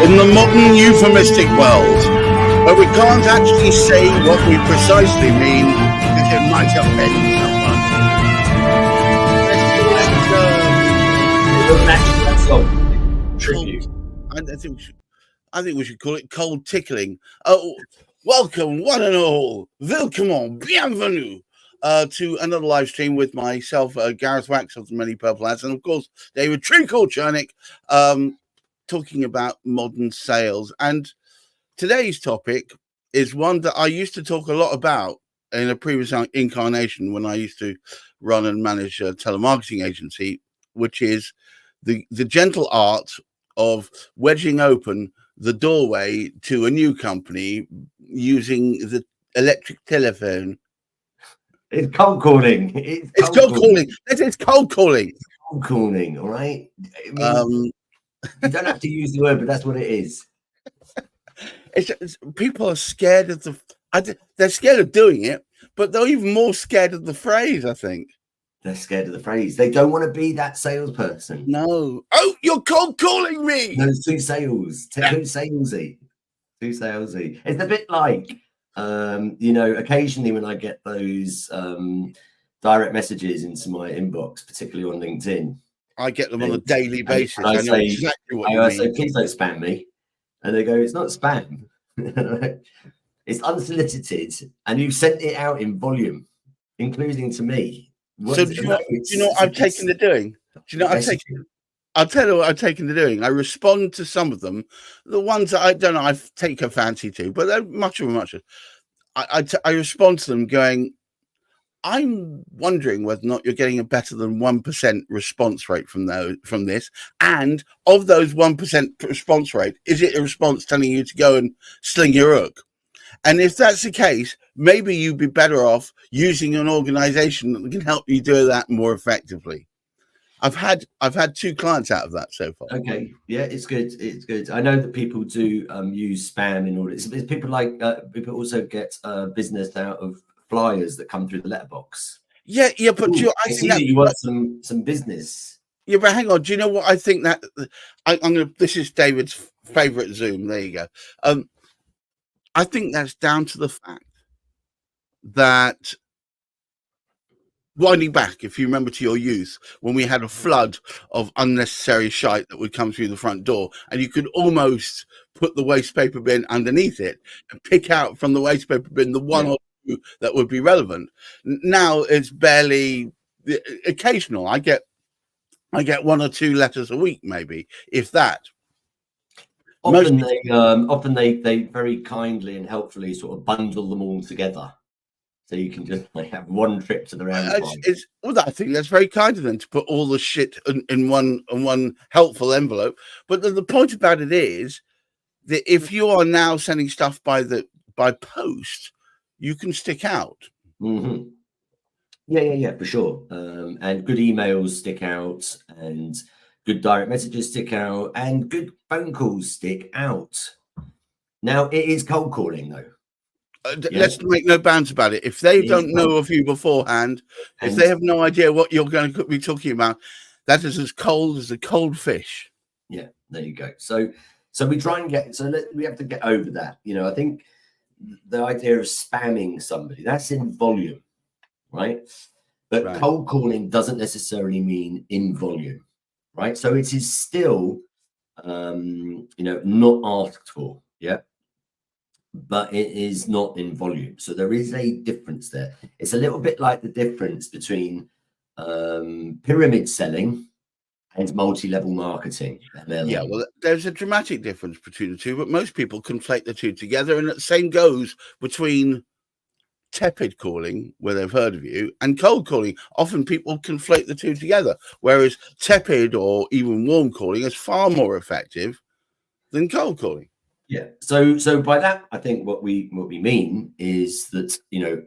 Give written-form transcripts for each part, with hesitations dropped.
in the modern euphemistic world, but we can't actually say what we precisely mean because it might offend someone. That song. Tribute. I think we should call it cold tickling. Oh, welcome, one and all. Willkommen, bienvenue to another live stream with myself, Gareth Wax of the Many Purple Hats, and of course, David Chernick, talking about modern sales. And today's topic is one that I used to talk a lot about in a previous incarnation when I used to run and manage a telemarketing agency, which is the gentle art of wedging open the doorway to a new company using the electric telephone. It's cold calling. It's cold calling. It's cold calling. It's cold calling, all right? I mean, you don't have to use the word, but that's what it is. People are scared of they're scared of doing it, but they're even more scared of the phrase, I think. They're scared of the phrase. They don't want to be that salesperson. No. Oh, you're cold calling me. No, it's too salesy. Too salesy. It's a bit like, occasionally when I get those direct messages into my inbox, particularly on LinkedIn. I get them on a daily basis. I know exactly what you mean. say, please don't spam me. And they go, it's not spam. It's unsolicited. And you've sent it out in volume, including to me. So do you know what I've taken to doing? Do you know what I've taken? I'll tell you what I've taken to doing. I respond to some of them, the ones that I don't know, I take a fancy to, but they're much of a much. I respond to them going, I'm wondering whether or not you're getting a better than 1% response rate from this. And of those 1% response rate, is it a response telling you to go and sling your hook? And if that's the case, maybe you'd be better off using an organization that can help you do that more effectively. I've had 2 clients out of that so far. Okay, yeah, it's good. It's good. I know that people do use spam in order. It's people like people also get business out of flyers that come through the letterbox. Yeah, but I see that you want some business. Yeah, but hang on. Do you know what I think that I'm gonna? This is David's favorite Zoom. There you go. I think that's down to the fact that, winding back, if you remember to your youth, when we had a flood of unnecessary shite that would come through the front door, and you could almost put the waste paper bin underneath it and pick out from the waste paper bin the one or two that would be relevant. Now it's barely occasional. I get 1 or 2 letters a week, maybe, if that. Often they very kindly and helpfully sort of bundle them all together, so you can just have one trip to the round. I think that's very kind of them to put all the shit in one helpful envelope. But the point about it is that if you are now sending stuff by post, you can stick out. Mm-hmm. Yeah, for sure. And good emails stick out, and good direct messages stick out, and good phone calls stick out. Now, it is cold calling, though. Let's make no bounds about it. If they don't know of you beforehand, if they have no idea what you're going to be talking about, that is as cold as a cold fish. Yeah, there you go. So we try and we have to get over that. I think the idea of spamming somebody, that's in volume, right? But cold calling doesn't necessarily mean in volume. Right, so it is still, not asked for, but it is not in volume. So there is a difference there. It's a little bit like the difference between pyramid selling and multi-level marketing. Yeah, well, there's a dramatic difference between the two, but most people conflate the two together, and the same goes between tepid calling, where they've heard of you, and cold calling. Often people conflate the two together, whereas tepid or even warm calling is far more effective than cold calling. Yeah. So by that, I think what we mean is that,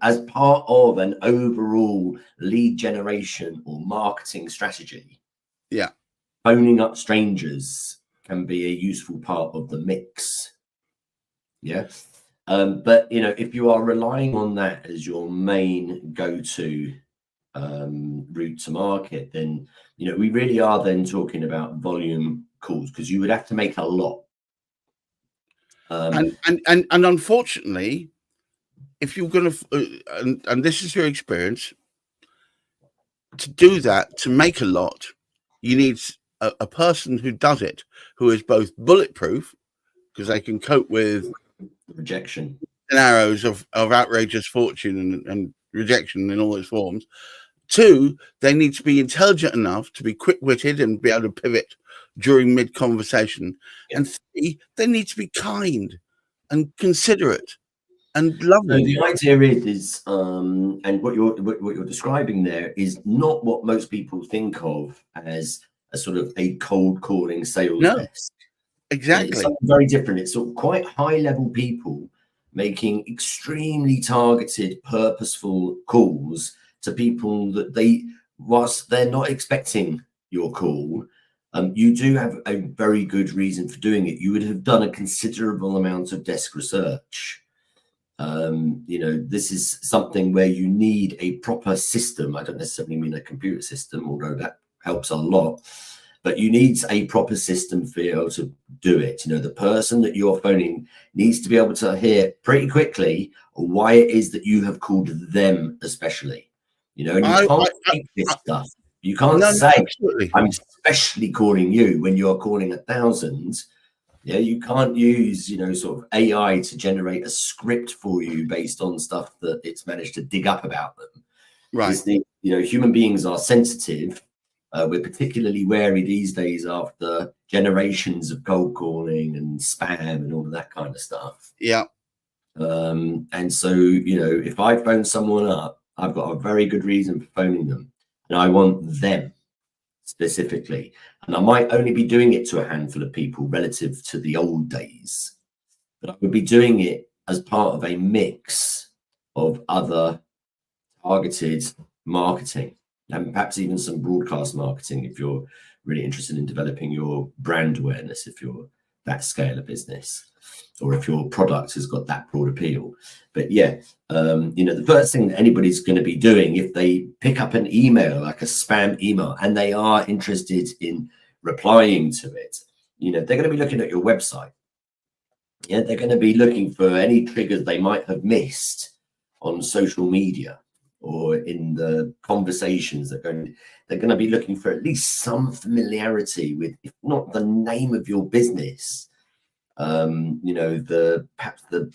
as part of an overall lead generation or marketing strategy, phoning up strangers can be a useful part of the mix. Yeah. But if you are relying on that as your main go-to route to market, then we really are then talking about volume calls, because you would have to make a lot. And unfortunately, if you're going to, and this is your experience, to do that, to make a lot, you need a person who does it, who is both bulletproof, because they can cope with rejection scenarios of outrageous fortune and rejection in all its forms. 2, they need to be intelligent enough to be quick-witted and be able to pivot during mid-conversation. Yeah. And 3, they need to be kind and considerate and loving. So the idea is and what you're describing there is not what most people think of as a sort of a cold calling sales desk. Exactly. It's something very different. It's sort of quite high-level people making extremely targeted, purposeful calls to people that whilst they're not expecting your call, you do have a very good reason for doing it. You would have done a considerable amount of desk research. This is something where you need a proper system. I don't necessarily mean a computer system, although that helps a lot. But you need a proper system for you able to do it. The person that you're phoning needs to be able to hear pretty quickly why it is that you have called them especially. And you can't take this stuff. You can't say, I'm especially calling you when you're calling 1,000. Yeah, you can't use, sort of AI to generate a script for you based on stuff that it's managed to dig up about them. Right. Human beings are sensitive. We're particularly wary these days after generations of cold calling and spam and all of that kind of stuff. Yeah. And so, if I phone someone up, I've got a very good reason for phoning them, and I want them specifically. And I might only be doing it to a handful of people relative to the old days, but I would be doing it as part of a mix of other targeted marketing and perhaps even some broadcast marketing if you're really interested in developing your brand awareness, if you're that scale of business, or if your product has got that broad appeal. But yeah, the first thing that anybody's going to be doing if they pick up an email, like a spam email, and they are interested in replying to it, they're going to be looking at your website. Yeah, they're going to be looking for any triggers they might have missed on social media or in the conversations they're going to be looking for at least some familiarity with, if not the name of your business, perhaps the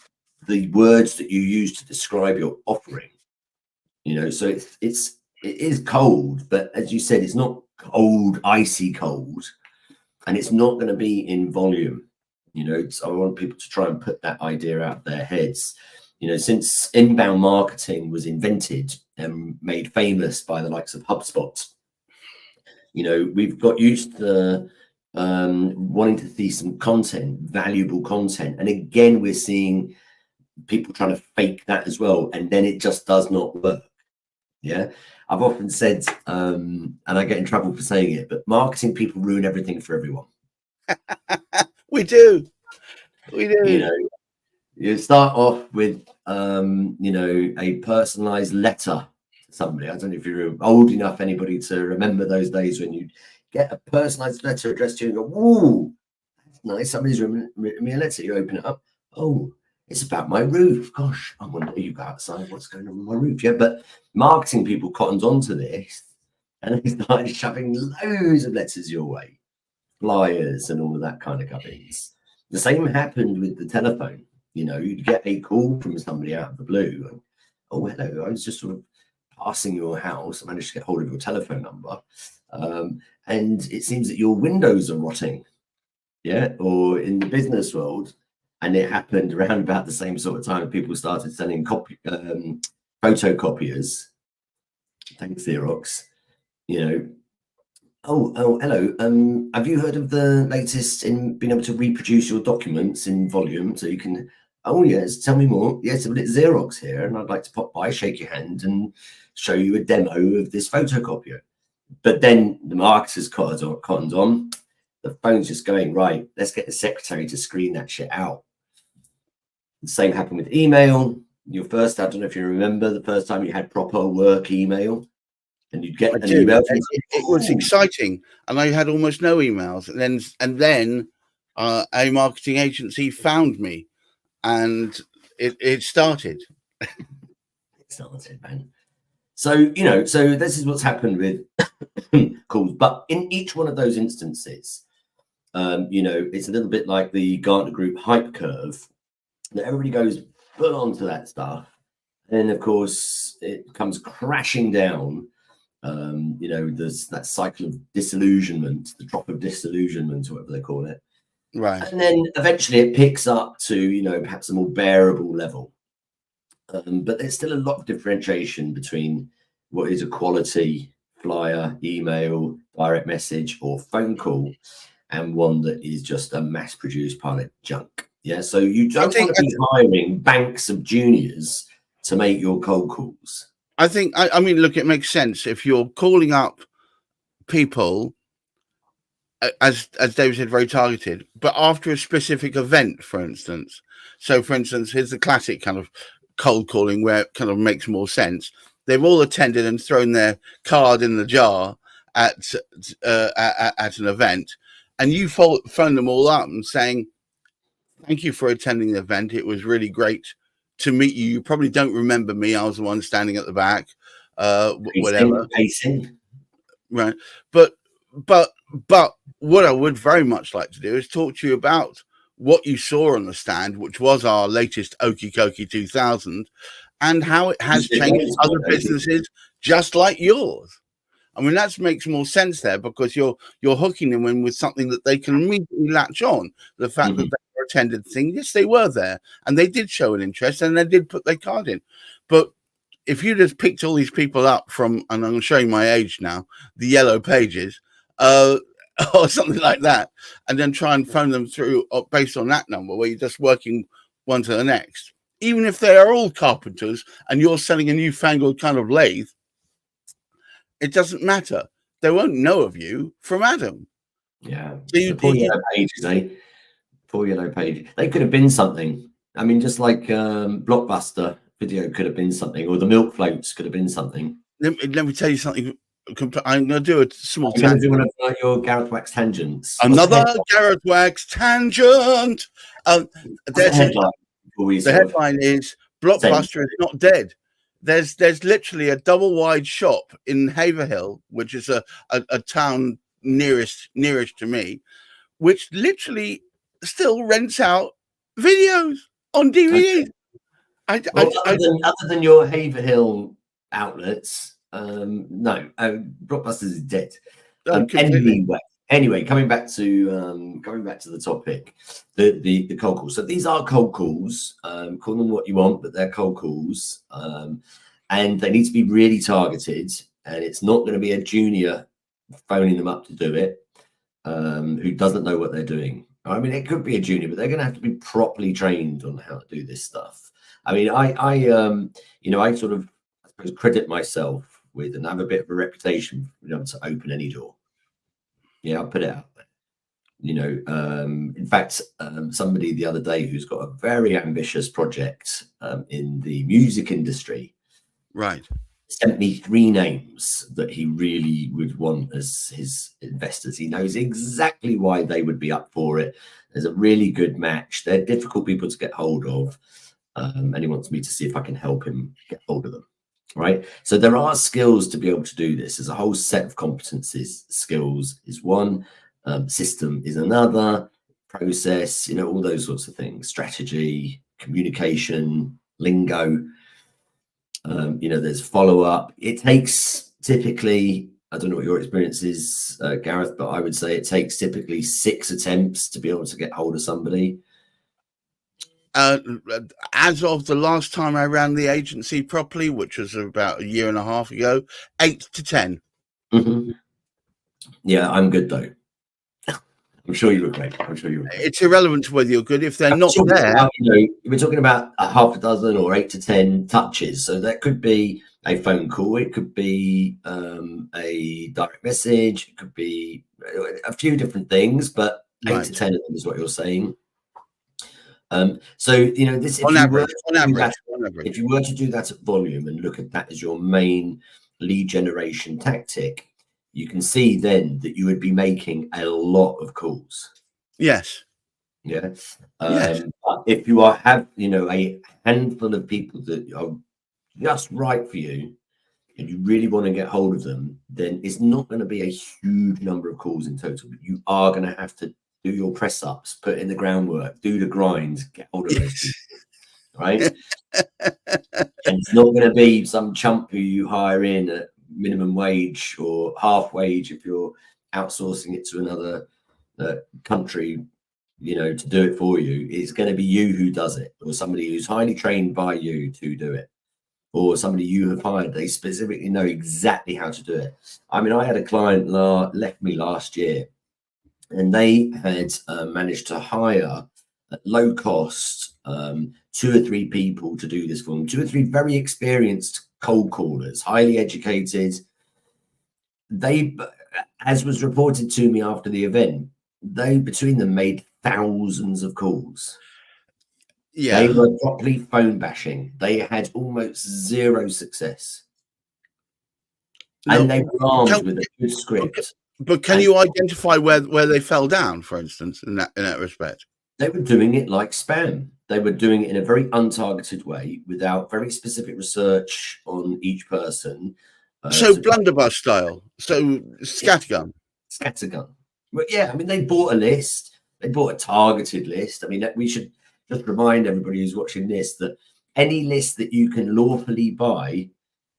words that you use to describe your offering. So it is cold, but as you said, it's not cold, icy cold, and it's not going to be in volume. So I want people to try and put that idea out of their heads. Since inbound marketing was invented and made famous by the likes of HubSpot, we've got used to wanting to see some content, valuable content. And again, we're seeing people trying to fake that as well. And then it just does not work. Yeah. I've often said, and I get in trouble for saying it, but marketing people ruin everything for everyone. We do. You start off with, a personalized letter to somebody. I don't know if you're old enough, anybody, to remember those days when you get a personalized letter addressed to you and go, "Whoa, that's nice. Somebody's written me a letter." You open it up. "Oh, it's about my roof. Gosh, I wonder, you go outside, what's going on with my roof?" Yeah, but marketing people cottoned onto this and they started shoving loads of letters your way, flyers and all of that kind of gubbins. The same happened with the telephone. You'd get a call from somebody out of the blue. And, "Oh, hello, I was just sort of passing your house. I managed to get hold of your telephone number. And it seems that your windows are rotting." Yeah. Or in the business world, and it happened around about the same sort of time that people started selling photocopiers. Thanks, Xerox. Oh, hello. Have you heard of the latest in being able to reproduce your documents in volume so you can? "Oh, yes, tell me more." "Yes, well, it's Xerox here, and I'd like to pop by, shake your hand, and show you a demo of this photocopier." But then the marketers cottoned on. The phone's just going, "Right, let's get the secretary to screen that shit out." The same happened with email. I don't know if you remember the first time you had proper work email. And you'd get an email. It was exciting, and I had almost no emails. And then a marketing agency found me, and it started. It started, man. So, so this is what's happened with calls. But in each one of those instances, it's a little bit like the Gartner Group hype curve. That everybody goes full onto that stuff. And of course, it comes crashing down. There's that cycle of disillusionment, the drop of disillusionment, whatever they call it. Right. And then eventually it picks up to, perhaps a more bearable level. But there's still a lot of differentiation between what is a quality flyer, email, direct message, or phone call, and one that is just a mass-produced pile of junk. Yeah, so you don't want to be hiring banks of juniors to make your cold calls. I mean, look, it makes sense if you're calling up people, as David said, very targeted, but after a specific event, for instance. So, for instance, here's the classic kind of cold calling where it kind of makes more sense. They've all attended and thrown their card in the jar at an event, and you phone them all up and saying, "Thank you for attending the event. It was really great to meet you. You probably don't remember me. I was the one standing at the back, whatever." Right. But what I would very much like to do is talk to you about what you saw on the stand, which was our latest Okie Kokie 2000, and how it has changed other businesses just like yours. I mean, that makes more sense there, because you're hooking them in with something that they can immediately latch on. The fact that they were attended thing, yes, they were there, and they did show an interest, and they did put their card in. But if you just picked all these people up from, and I'm showing my age now, the yellow pages, or something like that, and then try and phone them through based on that number, where you're just working one to the next, even if they are all carpenters and you're selling a newfangled kind of lathe, it doesn't matter. They won't know of you from Adam. Yeah. So poor yellow pages, eh? Poor yellow page. They could have been something. I mean, just like Blockbuster video could have been something, or the milk floats could have been something. Let me tell you something. I'm going to do a small tangent. Do one of your Gareth Wax tangents. Another Gareth Wax tangent. The headline. The headline is Blockbuster is not dead. There's literally a double wide shop in Haverhill, which is a town nearest to me, which literally still rents out videos on DVD. Okay. Other than your Haverhill outlets, no, Blockbusters is dead. Anyway, coming back to the topic, the cold calls. So these are cold calls. Call them what you want, but they're cold calls, and they need to be really targeted. And it's not going to be a junior phoning them up to do it, who doesn't know what they're doing. I mean, it could be a junior, but they're going to have to be properly trained on how to do this stuff. I mean, I sort of, I suppose, credit myself with, and have a bit of a reputation for being able to open any door. Yeah, I'll put it out there. In fact, somebody the other day who's got a very ambitious project in the music industry, right, sent me 3 names that he really would want as his investors. He knows exactly why they would be up for it. There's a really good match. They're difficult people to get hold of, and he wants me to see if I can help him get hold of them. Right. So there are skills to be able to do this. There's a whole set of competencies. Skills is one, system is another, process, all those sorts of things, strategy, communication, lingo. There's follow-up. It takes typically, I don't know what your experience is, Gareth, but I would say it takes typically 6 attempts to be able to get hold of somebody. As of the last time I ran the agency properly, which was about 1.5 years ago, 8 to 10. Mm-hmm. Yeah, I'm good though. I'm sure you were great. It's irrelevant to whether you're good if they're not there. We're talking about a half a dozen or 8 to 10 touches. So that could be a phone call. It could be a direct message. It could be a few different things, but 8 to 10 of them is what you're saying. This on average, if you were to do that at volume and look at that as your main lead generation tactic, you can see then that you would be making a lot of calls. Yes. Yeah. Yes. But if you have, a handful of people that are just right for you, and you really want to get hold of them, then it's not going to be a huge number of calls in total. But you are going to have to do your press ups, put in the groundwork, do the grinds, get hold of those people, right? And it's not going to be some chump who you hire in at minimum wage or half wage if you're outsourcing it to another country, to do it for you. It's going to be you who does it, or somebody who's highly trained by you to do it, or somebody you have hired. They specifically know exactly how to do it. I mean, I had a client left me last year, and they had managed to hire at low cost 2 or 3 people to do this for them. 2 or 3 very experienced cold callers, highly educated. They, as was reported to me after the event, they between them made thousands of calls. Yeah. They were properly phone bashing. They had almost zero success. And they were armed with a good script. But can you identify where they fell down, for instance, in that respect? They were doing it like spam. They were doing it in a very untargeted way, without very specific research on each person. So blunderbuss style. So scattergun. Scattergun. Well, yeah, I mean, they bought a list. They bought a targeted list. I mean, we should just remind everybody who's watching this that any list that you can lawfully buy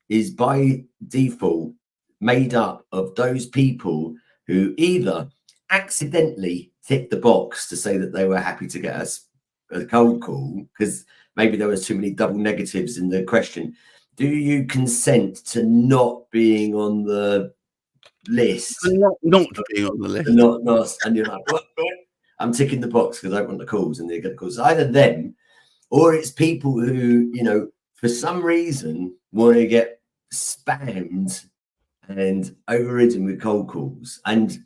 is by default made up of those people who either accidentally ticked the box to say that they were happy to get us a cold call because maybe there was too many double negatives in the question. Do you consent to not being on the list? Not being on the list. Not, and you're like, what? I'm ticking the box because I don't want the calls, and they get the calls. Either them, or it's people who, for some reason want to get spammed and overridden with cold calls, and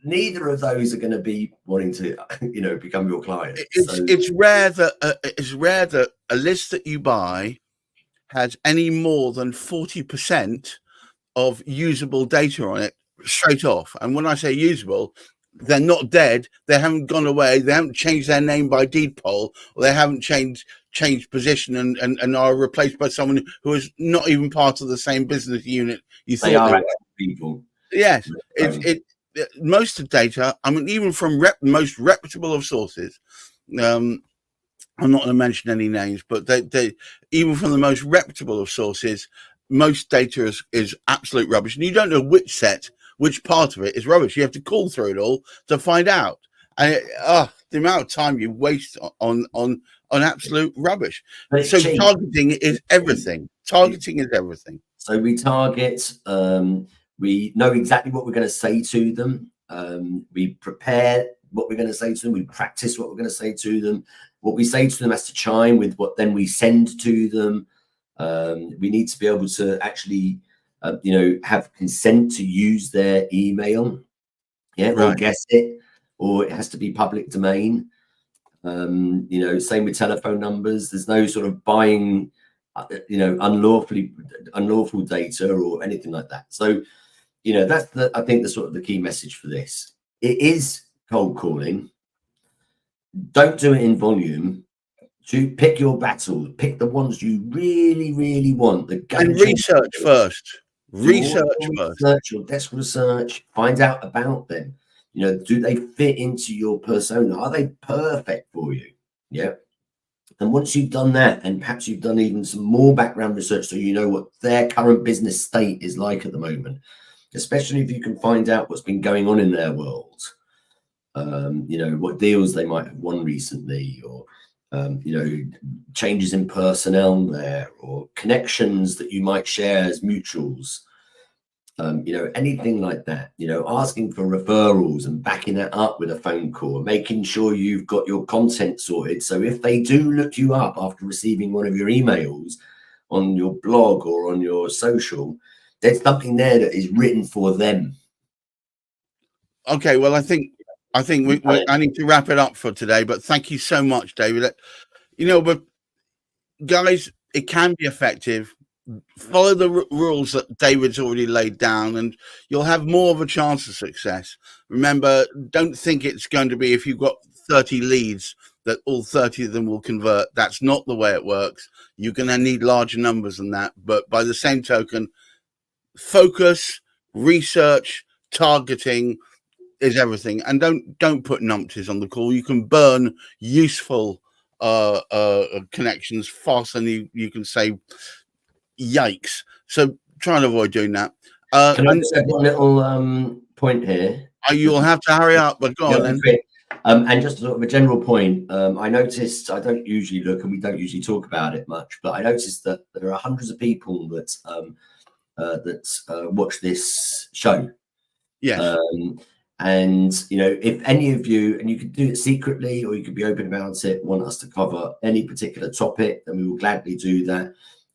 neither of those are going to be wanting to, become your client. It's rare that a list that you buy has any more than 40% of usable data on it straight off. And when I say usable, they're not dead. They haven't gone away. They haven't changed their name by deed poll, or they haven't changed position and are replaced by someone who is not even part of the same business unit you thought they were. People. Yes, most of data. I mean, even from most reputable of sources. I'm not going to mention any names, but they even from the most reputable of sources, most data is absolute rubbish, and you don't know which part of it is rubbish. You have to call through it all to find out. And the amount of time you waste on absolute rubbish. So targeting is everything. Targeting is everything. So we target. We know exactly what we're going to say to them. We prepare what we're going to say to them. We practice what we're going to say to them. What we say to them has to chime with what then we send to them. We need to be able to actually, have consent to use their email. Yeah, right. Or guess it, or it has to be public domain. Same with telephone numbers. There's no sort of buying, unlawful data or anything like that. So, that's I think the sort of the key message for this. It is cold calling. Don't do it in volume. To pick your battles, pick the ones you really, really want. And research first. Research your desk research. Find out about them. Do they fit into your persona? Are they perfect for you? Yeah. And once you've done that, and perhaps you've done even some more background research, so you know what their current business state is like at the moment, especially if you can find out what's been going on in their world. What deals they might have won recently, or changes in personnel there, or connections that you might share as mutuals, anything like that, asking for referrals and backing that up with a phone call, making sure you've got your content sorted. So if they do look you up after receiving one of your emails on your blog or on your social, there's something there that is written for them. Okay, well, I think I need to wrap it up for today, but thank you so much, David. But guys, it can be effective. Follow the rules that David's already laid down, and you'll have more of a chance of success. Remember, don't think it's going to be, if you've got 30 leads that all 30 of them will convert. That's not the way it works. You're going to need larger numbers than that. But by the same token, focus, research, targeting is everything. And don't put numpties on the call. You can burn useful connections faster than you can say yikes. So try and avoid doing that. Can I just add one little point here? You'll have to hurry up, but go on then. And just sort of a general point, I noticed, I don't usually look and we don't usually talk about it much, but I noticed that there are hundreds of people that watch this show. Yes. And, you know, if any of you, and you can do it secretly or you can be open about it, want us to cover any particular topic, then we will gladly do that.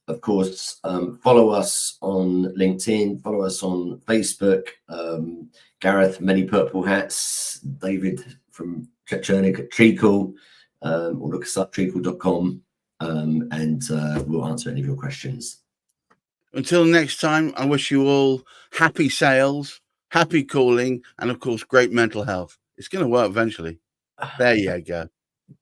Of course, follow us on LinkedIn, follow us on Facebook. Gareth, many purple hats. David from Chernick at Treacle, or look us up, treacle.com, and we'll answer any of your questions. Until next time, I wish you all happy sales, happy calling, and of course, great mental health. It's going to work eventually. There you go.